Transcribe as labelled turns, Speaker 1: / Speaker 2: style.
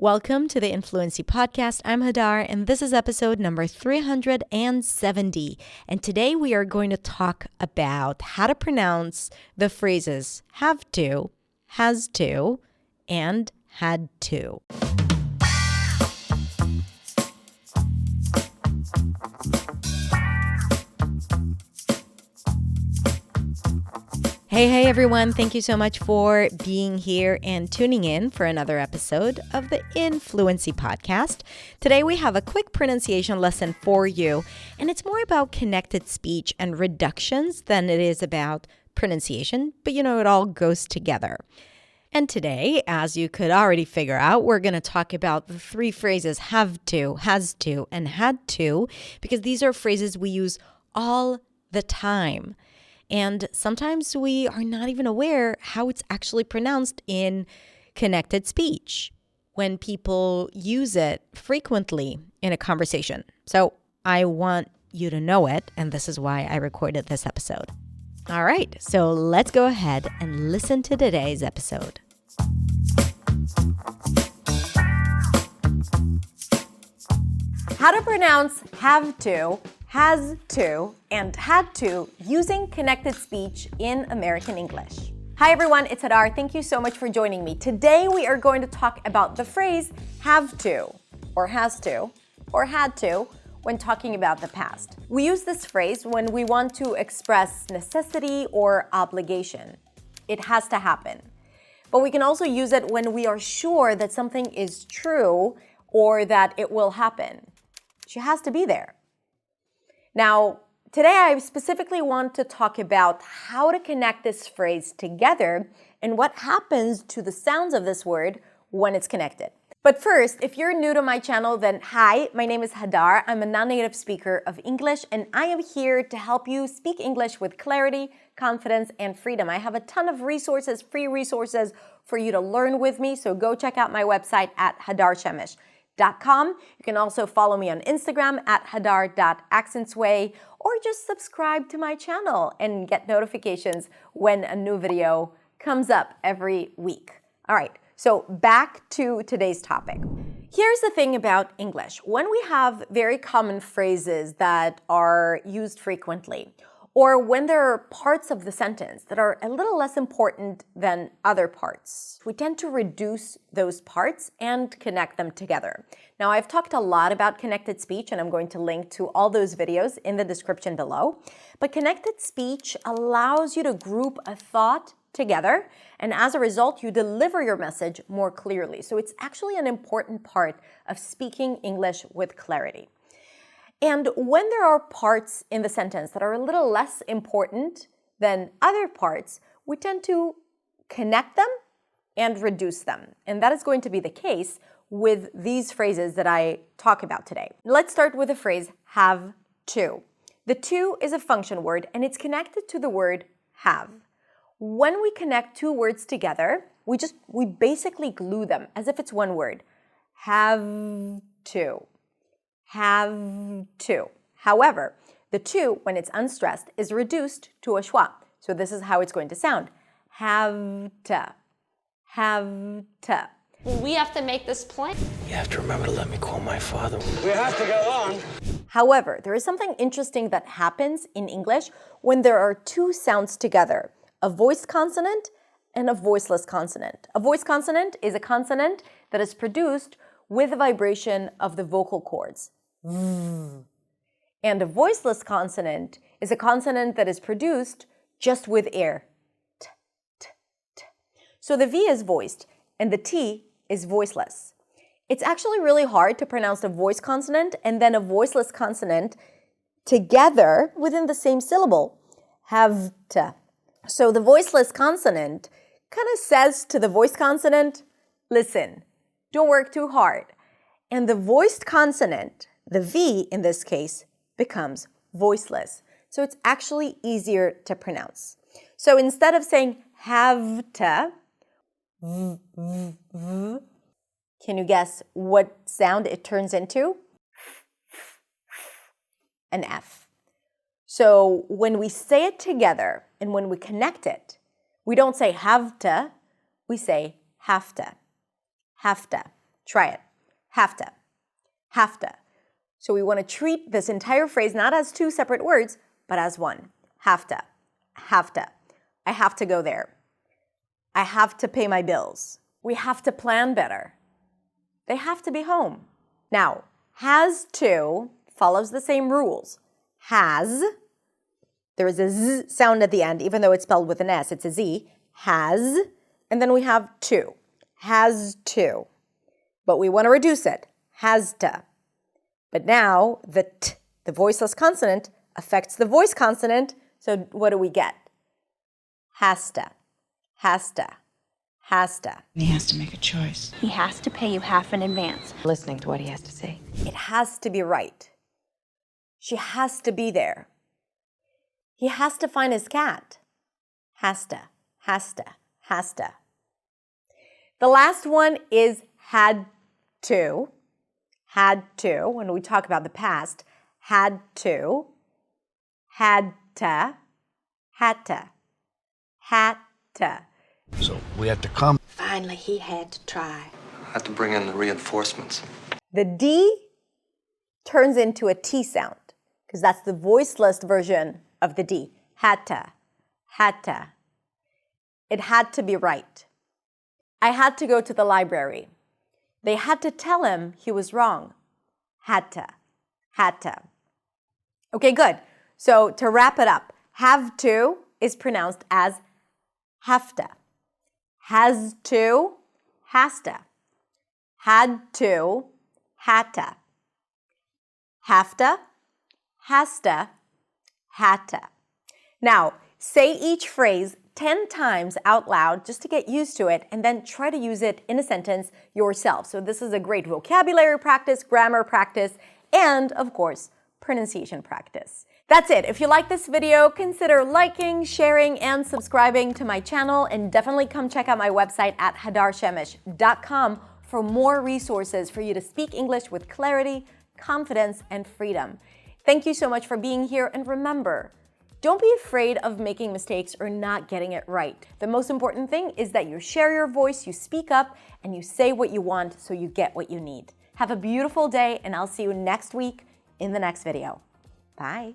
Speaker 1: Welcome to the Influency Podcast. I'm Hadar, and this is episode number 370. And today we are going to talk about how to pronounce the phrases have to, has to, and had to. Hey everyone, thank you so much for being here and tuning in for another episode of the Influency Podcast. Today we have a quick pronunciation lesson for you, and it's more about connected speech and reductions than it is about pronunciation, but it all goes together. And today, as you could already figure out, we're going to talk about the three phrases have to, has to, and had to, because these are phrases we use all the time. And sometimes we are not even aware how it's actually pronounced in connected speech when people use it frequently in a conversation. So I want you to know it, and this is why I recorded this episode. All right, so let's go ahead and listen to today's episode. How to pronounce have to, has to, and had to using connected speech in American English. Hi everyone, it's Hadar. Thank you so much for joining me. Today we are going to talk about the phrase have to, or has to, or had to when talking about the past. We use this phrase when we want to express necessity or obligation. It has to happen. But we can also use it when we are sure that something is true or that it will happen. She has to be there. Now, today I specifically want to talk about how to connect this phrase together and what happens to the sounds of this word when it's connected. But first, if you're new to my channel, then hi, my name is Hadar. I'm a non-native speaker of English, and I am here to help you speak English with clarity, confidence, and freedom. I have a ton of resources, free resources for you to learn with me, so go check out my website at hadarshemesh.com. You can also follow me on Instagram at hadar.accentsway, or just subscribe to my channel and get notifications when a new video comes up every week. All right, so back to today's topic. Here's the thing about English. When we have very common phrases that are used frequently, or when there are parts of the sentence that are a little less important than other parts, we tend to reduce those parts and connect them together. Now, I've talked a lot about connected speech, and I'm going to link to all those videos in the description below. But connected speech allows you to group a thought together, and as a result, you deliver your message more clearly. So it's actually an important part of speaking English with clarity. And when there are parts in the sentence that are a little less important than other parts, we tend to connect them and reduce them. And that is going to be the case with these phrases that I talk about today. Let's start with the phrase have to. The to is a function word, and it's connected to the word have. When we connect two words together, we basically glue them as if it's one word. Have to. Have to. However, the to, when it's unstressed, is reduced to a schwa. So this is how it's going to sound. Have to. Have to.
Speaker 2: We have to make this plan.
Speaker 3: You have to remember to let me call my father.
Speaker 4: We have to go on.
Speaker 1: However, there is something interesting that happens in English when there are two sounds together, a voiced consonant and a voiceless consonant. A voiced consonant is a consonant that is produced with the vibration of the vocal cords. And a voiceless consonant is a consonant that is produced just with air. T, t, t. So the V is voiced and the T is voiceless. It's actually really hard to pronounce a voiced consonant and then a voiceless consonant together within the same syllable. Have to. So the voiceless consonant kind of says to the voiced consonant, listen, don't work too hard. And the voiced consonant, the V in this case, becomes voiceless. So it's actually easier to pronounce. So instead of saying have to, can you guess what sound it turns into? An F. So when we say it together and when we connect it, we don't say have to, we say have to. Have to. Try it. Have to. Have to. So we want to treat this entire phrase not as two separate words, but as one. Have to. Have to. I have to go there. I have to pay my bills. We have to plan better. They have to be home. Now, has to follows the same rules. Has, there is a Z sound at the end, even though it's spelled with an S, it's a Z. Has, and then we have to. Has to. But we want to reduce it. Has to. But now the T, the voiceless consonant, affects the voice consonant. So what do we get? Has to. Has to. Has to.
Speaker 4: He has to make a choice.
Speaker 5: He has to pay you half in advance.
Speaker 6: Listening to what he has to say.
Speaker 1: It has to be right. She has to be there. He has to find his cat. Has to. Has to. Has to. The last one is had to. Had to, when we talk about the past. Had to. Had to. Had to. Had to.
Speaker 7: So we had to come.
Speaker 6: Finally, he had to try.
Speaker 3: I had to bring in the reinforcements.
Speaker 1: The D turns into a T sound because that's the voiceless version of the D. Had to. Had to. It had to be right. I had to go to the library. They had to tell him he was wrong. Had to. Had to. Okay, good. So to wrap it up, have to is pronounced as have to. Has to, has to. Had to, had to. Have to, has to, had to. Now, say each phrase 10 times out loud just to get used to it, and then try to use it in a sentence yourself. So this is a great vocabulary practice, grammar practice, and of course, pronunciation practice. That's it. If you like this video, consider liking, sharing, and subscribing to my channel, and definitely come check out my website at hadarshemish.com for more resources for you to speak English with clarity, confidence, and freedom. Thank you so much for being here, and remember, don't be afraid of making mistakes or not getting it right. The most important thing is that you share your voice, you speak up, and you say what you want so you get what you need. Have a beautiful day, and I'll see you next week in the next video. Bye.